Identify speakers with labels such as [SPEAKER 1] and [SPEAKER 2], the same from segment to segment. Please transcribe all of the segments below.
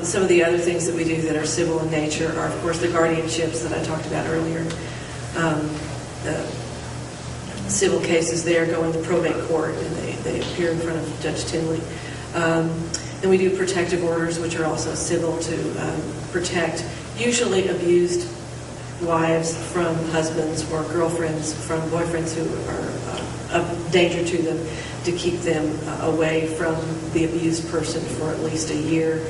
[SPEAKER 1] Some of the other things that we do that are civil in nature are, of course, the guardianships that I talked about earlier. The civil cases there go into probate court, and they appear in front of Judge Tinley. And we do protective orders, which are also civil, to protect usually abused wives from husbands or girlfriends from boyfriends who are a danger to them, to keep them away from the abused person for at least a year.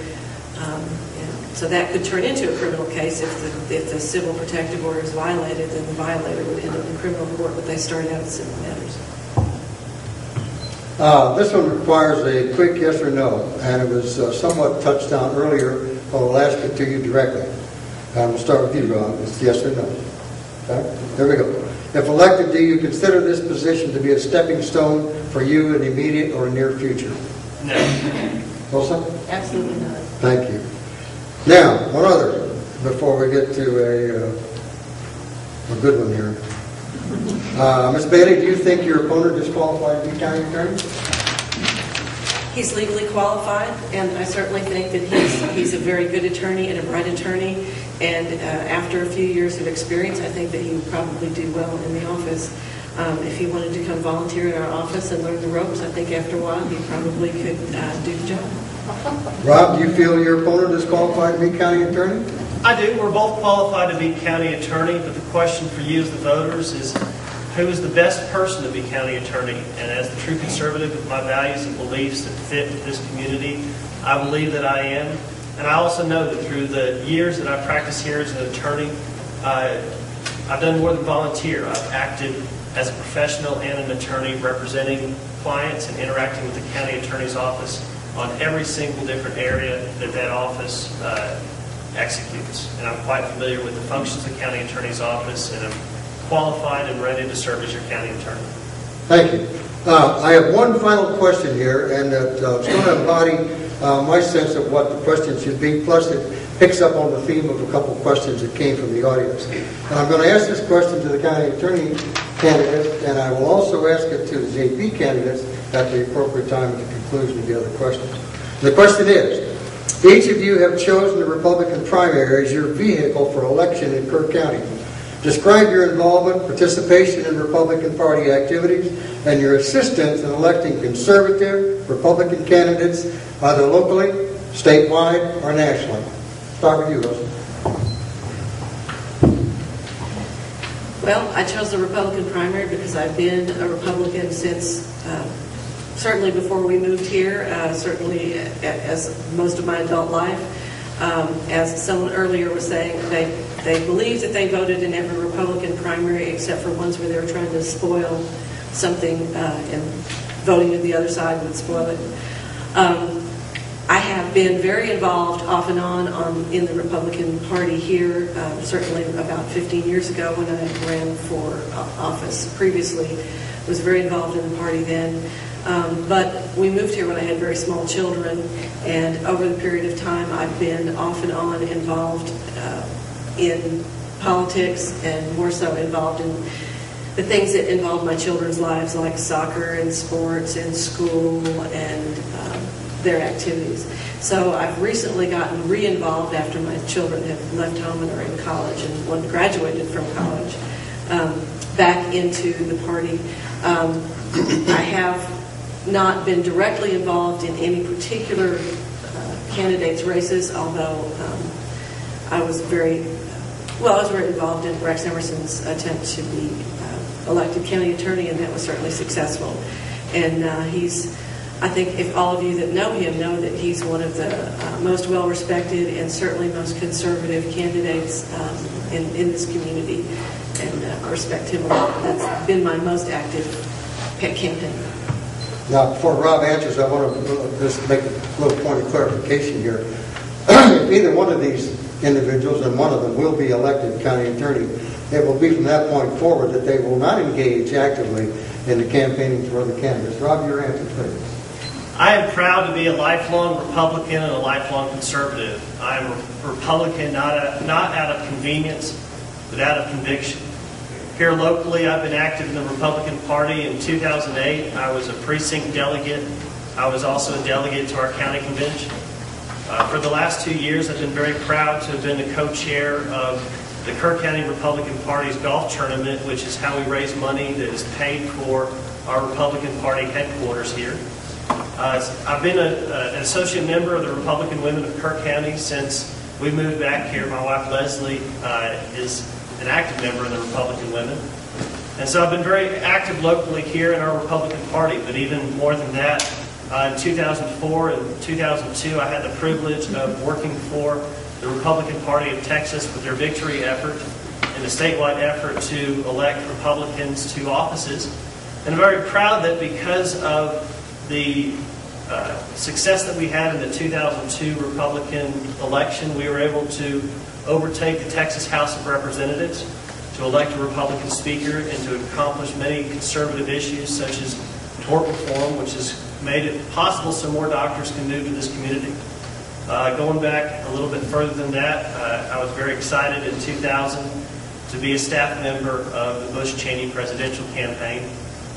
[SPEAKER 1] So that could turn into a criminal case if the civil protective order is violated. Then the violator would end up in criminal court, but they started out as civil matters.
[SPEAKER 2] This one requires a quick yes or no, and it was somewhat touched on earlier, but I'll ask it to you directly. We'll start with you, Rob. It's yes or no. Okay? There we go. If elected, do you consider this position to be a stepping stone for you in the immediate or near future?
[SPEAKER 3] No.
[SPEAKER 2] Ilse?
[SPEAKER 1] Absolutely not.
[SPEAKER 2] Thank you. Now, one other, before we get to a good one here. Ms. Bailey, do you think your opponent is qualified to be county attorney?
[SPEAKER 1] He's legally qualified, and I certainly think that he's a very good attorney and a bright attorney. And after a few years of experience, I think that he would probably do well in the office. If he wanted to come volunteer in our office and learn the ropes, I think after a while he probably could do the job.
[SPEAKER 2] Rob, do you feel your opponent is qualified to be county attorney?
[SPEAKER 3] I do. We're both qualified to be county attorney, but the question for you as the voters is, who is the best person to be county attorney? And as the true conservative with my values and beliefs that fit with this community, I believe that I am. And I also know that through the years that I practiced here as an attorney, I've done more than volunteer. I've acted as a professional and an attorney representing clients and interacting with the county attorney's office on every single different area that office executes. And I'm quite familiar with the functions of the county attorney's office, and I'm qualified and ready to serve as your county attorney.
[SPEAKER 2] Thank you. I have one final question here, and it's going to embody my sense of what the question should be, plus it picks up on the theme of a couple of questions that came from the audience. And I'm going to ask this question to the county attorney candidate, and I will also ask it to the JP candidates at the appropriate time at the conclusion of the other questions. The question is, each of you have chosen the Republican primary as your vehicle for election in Kirk County. Describe your involvement, participation in Republican Party activities, and your assistance in electing conservative Republican candidates, either locally, statewide, or nationally. Start with you, Ilse.
[SPEAKER 1] Well, I chose the Republican primary because I've been a Republican since certainly before we moved here, certainly as most of my adult life. As someone earlier was saying, they believed that they voted in every Republican primary except for ones where they were trying to spoil something, and voting to the other side would spoil it. I have been very involved off and on in the Republican Party here, certainly about 15 years ago when I ran for office previously. Was very involved in the party then. But we moved here when I had very small children, and over the period of time I've been off and on involved in politics, and more so involved in the things that involve my children's lives, like soccer and sports and school and their activities. So I've recently gotten re-involved after my children have left home and are in college, and one graduated from college, back into the party. I have not been directly involved in any particular candidates' races, although I was very involved in Rex Emerson's attempt to be elected county attorney, and that was certainly successful. And I think if all of you that know him know that he's one of the most well-respected and certainly most conservative candidates in this community, and I respect him a lot. That's been my most active campaign.
[SPEAKER 2] Now, before Rob answers, I want to just make a little point of clarification here. If either one of these individuals, and one of them will be elected county attorney, it will be from that point forward that they will not engage actively in the campaigning for the candidates. Rob, your answer, please.
[SPEAKER 3] I am proud to be a lifelong Republican and a lifelong conservative. I am a Republican not out of convenience, but out of conviction. Here locally, I've been active in the Republican Party. In 2008, I was a precinct delegate. I was also a delegate to our county convention. For the last 2 years, I've been very proud to have been the co-chair of the Kerr County Republican Party's golf tournament, which is how we raise money that is paid for our Republican Party headquarters here. I've been an associate member of the Republican Women of Kerr County since we moved back here. My wife Leslie is an active member of the Republican Women. And so I've been very active locally here in our Republican Party, but even more than that, in 2004 and 2002, I had the privilege of working for the Republican Party of Texas with their victory effort in the statewide effort to elect Republicans to offices. And I'm very proud that because of the success that we had in the 2002 Republican election, we were able to overtake the Texas House of Representatives, to elect a Republican speaker, and to accomplish many conservative issues such as tort reform, which has made it possible so more doctors can move to this community. Going back a little bit further than that, I was very excited in 2000 to be a staff member of the Bush-Cheney presidential campaign,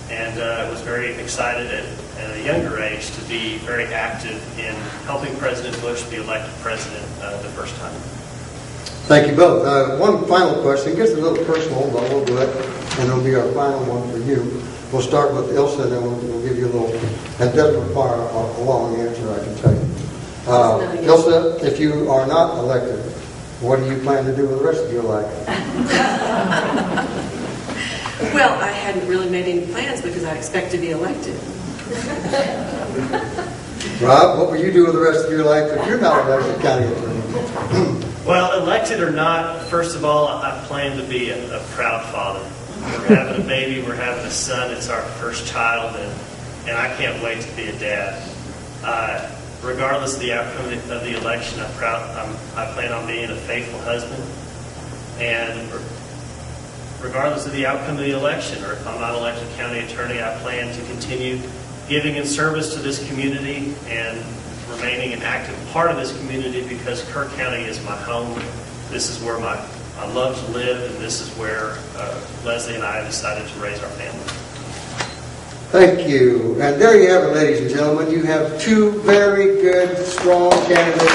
[SPEAKER 3] and was very excited at a younger age to be very active in helping President Bush be elected president the first time.
[SPEAKER 2] Thank you both. One final question. It gets a little personal, but we'll do it, and it'll be our final one for you. We'll start with Ilse, and then we'll give you a little, and doesn't require a long answer, I can tell you. Ilse, if you are not elected, what do you plan to do with the rest of your life?
[SPEAKER 1] Well, I hadn't really made any plans because I expect to be elected.
[SPEAKER 2] Rob, what will you do with the rest of your life if you're not elected county attorney?
[SPEAKER 3] Well, elected or not, first of all, I plan to be a proud father. We're having a baby, we're having a son, it's our first child, and I can't wait to be a dad. Regardless of the outcome of the election, I plan on being a faithful husband. And regardless of the outcome of the election, or if I'm not elected county attorney, I plan to continue giving in service to this community and remaining an active part of this community, because Kerr County is my home. This is where I love to live, and this is where Leslie and I decided to raise our family.
[SPEAKER 2] Thank you. And there you have it, ladies and gentlemen. You have two very good, strong candidates.